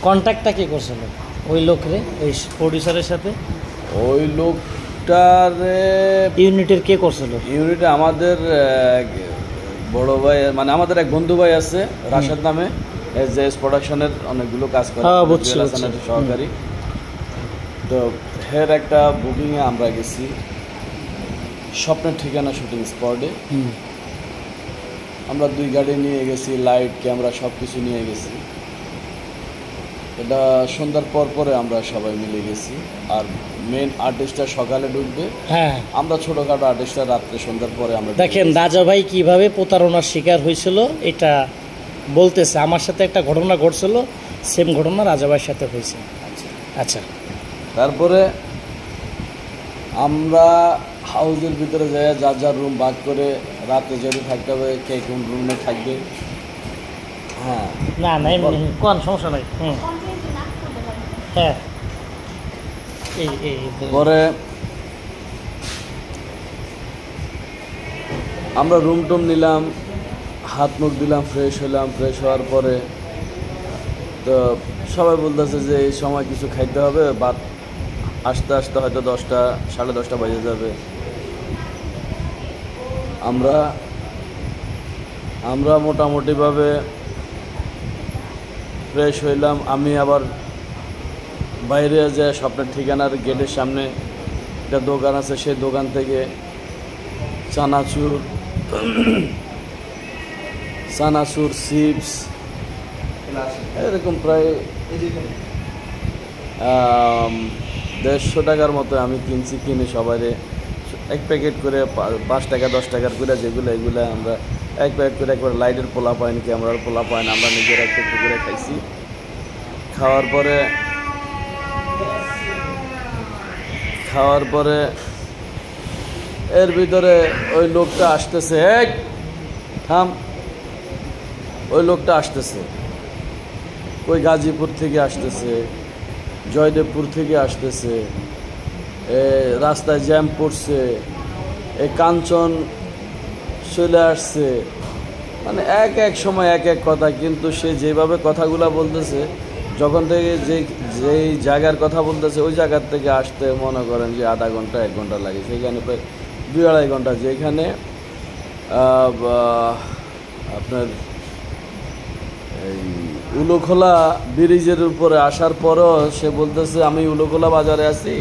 কন্ট্যাক্টটা কে করছিল ওই লোকরে, ওই প্রডিউসারের সাথে? ওই লোকটার ইউনিটের কে করছিল? ইউনিটে আমাদের বড় ভাই, মানে আমাদের এক বন্ধু ভাই আছে রাশেদ নামে, এস প্রোডাকশনের অনেকগুলো কাজ করে, সহকারী। তো হের একটা বুকিংয়ে আমরা গেছি স্বপ্নের ঠিকানা শুটিং স্পটে। আমরা 2 গাড়ি নিয়ে গেছি, লাইট ক্যামেরা সব কিছু নিয়ে গেছি। এটা সন্ধ্যার পরে আমরা সবাই মিলে গেছি। আর মেন আর্টিস্টটা সকালে ঢুকবে, হ্যাঁ আমরা ছোটোখাটো আর্টিস্টটা রাত্রে সন্ধ্যার পরে আমরা। দেখেন রাজা ভাই কিভাবে প্রতারণার শিকার হয়েছিল এটা বলতেছে। আমার সাথে একটা ঘটনা ঘটছিল, সেম ঘটনা রাজা ভাইয়ের সাথে হয়েছে। আচ্ছা, তারপরে আমরা হাউসের ভিতরে যাই, যার যার রুম ভাগ করে রাতে যেতে থাকতে হবে, কে কোন রুমে থাকবে। হ্যাঁ না না কোন সমস্যা নাই। হ্যাঁ পরে আমরা রুম টুম নিলাম, হাত মুখ দিলাম, ফ্রেশ হলাম। ফ্রেশ হওয়ার পরে তো সবাই বলতেছে যে এই সময় কিছু খাইতে হবে, বাট আস্তে আস্তে হয়তো 10টা 10:30 বাজে যাবে। আমরা মোটামুটিভাবে ফ্রেশ হইলাম। আমি আবার বাইরে যে স্বপ্নের ঠিকানার গেটের সামনে একটা দোকান আছে, সেই দোকান থেকে চানাচুর চিপস এরকম প্রায় 150 টাকার মতো আমি কিনে সবাই এক প্যাকেট করে 5 টাকা 10 টাকার করে এগুলো আমরা এক প্যাকেট করে একবার লাইটের পোলা পাইনি, ক্যামেরার পোলা পাইনি, আমরা নিজেরা একটু করে খাইছি। খাওয়ার পরে এর ভিতরে ওই লোকটা আসতেছে, ওই লোকটা আসতেছে, ওই গাজীপুর থেকে আসতেছে, জয়দেবপুর থেকে আসতেছে, রাস্তায় জ্যাম পড়ছে, এই কাঞ্চন চলে আসছে, মানে এক সময় এক কথা। কিন্তু সে যেভাবে কথাগুলো বলতেছে, যখন থেকে যেই জায়গার কথা বলতেছে, ওই জায়গার থেকে আসতে মনে করেন যে আধা ঘন্টা 1 ঘন্টা লাগে, সেখানে প্রায় 2-2.5 ঘন্টা। যেখানে আপনার এই উলোখোলা ব্রিজের উপরে আসার পরও সে বলতেছে আমি উলোখোলা বাজারে আছি,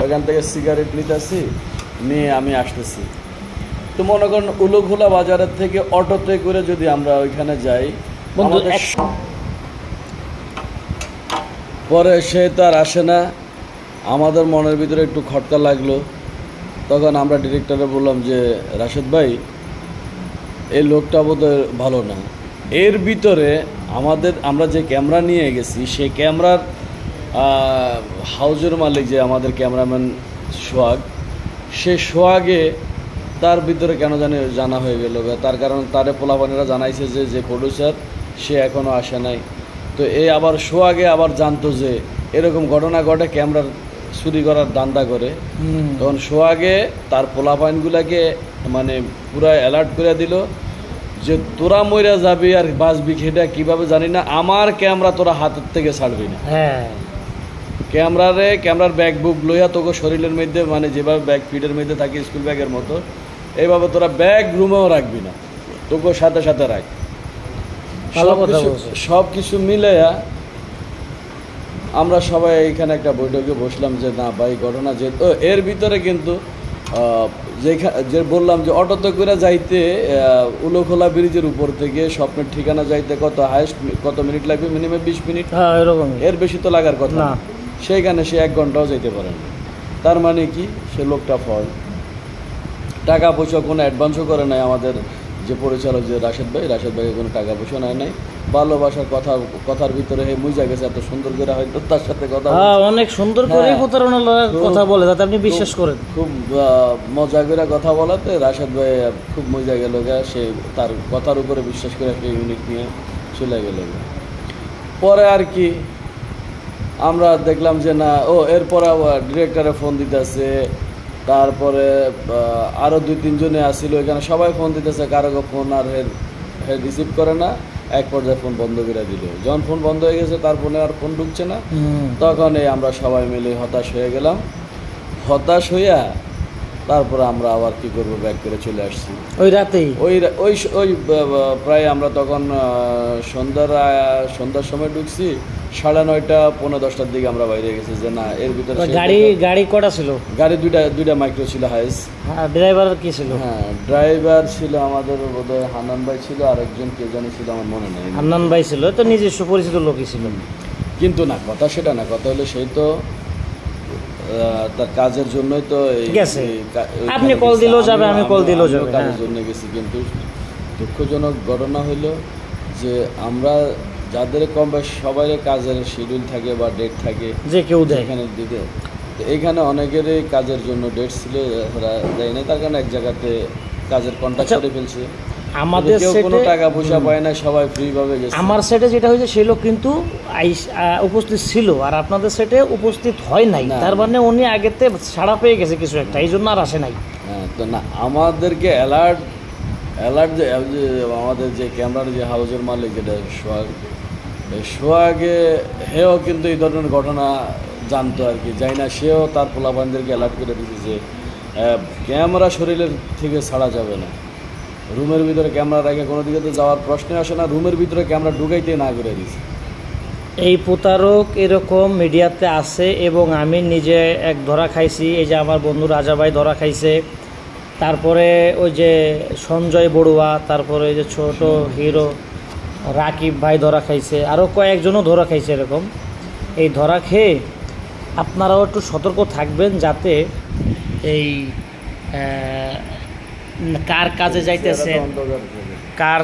ওইখান থেকে সিগারেট নিয়ে আমি আসতেছি। তো মনে করেন উলোখোলা বাজারের থেকে অটোতে করে যদি আমরা ওইখানে যাই, পরে সে তো আর আসে না। আমাদের মনের ভিতরে একটু খটকা লাগলো। তখন আমরা ডিরেক্টরে বললাম যে রাশেদ ভাই, এই লোকটা বোধহয় ভালো না। এর ভিতরে আমরা যে ক্যামেরা নিয়ে গেছি, সেই ক্যামেরার হাউজের মালিক যে আমাদের ক্যামেরাম্যান সোহাগ, সে সোহাগে তার ভিতরে কেন জানা হয়ে গেল। তার কারণ তারে পোলাপানেরা জানাইছে যে প্রডিউসার সে এখনও আসে নাই। তো আবার সোহাগে আবার জানতো যে এরকম ঘটনা ঘটে, ক্যামেরার চুরি করার দান্দা করে। তখন সোহাগে তার পোলাপাইনগুলাকে মানে পুরা অ্যালার্ট করে দিল যে তোরা মইরা যাবি আর বাঁচবি, সেটা কীভাবে জানি না, আমার ক্যামেরা তোরা হাতের থেকে ছাড়বি না। হ্যাঁ, ক্যামেরার ব্যাগ বুক লইয়া তোকে শরীরের মধ্যে, মানে যেভাবে ব্যাগ ফিটের মধ্যে থাকে স্কুল ব্যাগের মতো, এইভাবে তোরা ব্যাগ রুমেও রাখবি না, তোকে সাথে সাথে রাখ। সব কিছু মিলাইয়া আমরা সবাই এইখানে একটা বৈঠকে বসলাম যে না ভাই ঘটনা যে এর ভিতরে কিন্তু যে বললাম যে অটোতে করে যাইতে উলোখোলা ব্রিজের উপর থেকে স্বপ্নের ঠিকানা যাইতে কত মিনিট লাগবে? মিনিমাম 20 মিনিট, এর বেশি তো লাগার কথা না। সেইখানে সে 1 ঘন্টাও যাইতে পারে না। তার মানে কি, সে লোকটা ফল টাকা পয়সা কোনো অ্যাডভান্সও করে নাই। আমাদের যে পরিচালক যে রাশেদ ভাইকে কোনো টাকা পয়সা নেয় নাই। ভালোবাসার কথার ভিতরে মুইজা গেছে, এত সুন্দর করে হয়তো তার সাথে কথা অনেক সুন্দর করে প্রতারণার কথা বলে, যাতে আপনি বিশ্বাস করেন। খুব মজা করে কথা বলাতে রাশেদ ভাই খুব মজা গেল, সে তার কথার উপরে বিশ্বাস করে একটা ইউনিট নিয়ে চলে গেল। পরে আর কি আমরা দেখলাম যে না, এরপরে ডিরেক্টরে ফোন দিতেছে, তারপরে আরও 2-3 জনে আসছিল এখানে, সবাই ফোন দিতেছে, কারো ফোন আর রিসিভ করে না। এক পর্যায়ে ফোন বন্ধ করে দিল। যখন ফোন বন্ধ হয়ে গেছে, তার ফোনে আর ফোন ঢুকছে না, তখন আমরা সবাই মিলে হতাশ হয়ে গেলাম। হতাশ হইয়া তারপরে আমরা আবার কি করবো, ব্যাক করে চলে আসছি ওই রাতেই। ওই ওই ওই প্রায় আমরা তখন সন্ধ্যার সময় ঢুকছি, 9:30 পৌনে 10টার দিকে আমরা বাইরে গেছি যে না এর ভিতরে। গাড়ি কটা ছিল? গাড়ি দুইটা মাইক্রো ছিল হাইস। ড্রাইভার কি ছিল? হ্যাঁ, ড্রাইভার ছিল আমাদের বোধহয় হান্নান ভাই ছিল, আর একজন কে জানি ছিল, আমার মনে নেই। হান্নান ভাই ছিল, তো নিজস্ব পরিচিত লোকই ছিল। কিন্তু না, কথা সেটা না, কথা হলো সেই তো তার কাজের জন্যই তো গেছে। আপনি কল দিলেও যাবে, আমি কল দিলেও যাবে, কাজের জন্য গেছি। কিন্তু দুঃখজনক ঘটনা হলো যে আমরা যাদের কম বেশ সবাই কাজের শিডিউল থাকে বা ডেট থাকে, যে কেউ দেয় এখানে দিতে, তো এইখানে অনেকেরই কাজের জন্য ডেট ছিল, ওরা দেয় না, তার কারণে এক জায়গাতে কাজের কন্ট্রাক্ট করে ফেলছে। আমাদের কেউ কোনো টাকা পয়সা পায় না, সবাই ফ্রি ভাবে গেছে। আমার সেটে যেটা হয়েছে সে লোক কিন্তু উপস্থিত ছিল, আর আপনাদের সেটে উপস্থিত হয় নাই, তার মানে উনি আগেতে ছাড়া পেয়ে গেছে কিছু একটা, এই জন্য আর আসে নাই। হ্যাঁ, তো না আমাদেরকে অ্যালার্ট যে আমাদের যে ক্যামেরার যে হাউজের মালিক যেটা সোহাগে, হেও কিন্তু এই ধরনের ঘটনা জানতো আর কি, যাই না, সেও তার পোলাপানদেরকে অ্যালার্ট করে দিয়েছে যে ক্যামেরা শরীরের থেকে ছাড়া যাবে না, রুমের ভিতরে ক্যামেরা রেখে কোনো দিকে তো যাওয়ার প্রশ্নে আসে না, রুমের ভিতরে ক্যামেরা ঢুকাইতে না করে দিয়েছে। এই প্রতারক এরকম মিডিয়াতে আছে, এবং আমি নিজে এক ধরা খাইছি। এই যে আমার বন্ধু রাজা ভাই ধরা খাইছে, তারপরে ওই যে সঞ্জয় বড়ুয়া, তারপরে ওই যে ছোট হিরো রাকিব ভাই ধরা খাইছে, আরও কয়েকজনও ধরা খাইছে। এরকম এই ধরা খেয়ে আপনারাও একটু সতর্ক থাকবেন, যাতে এই কার কাজে যাইতেছে, কার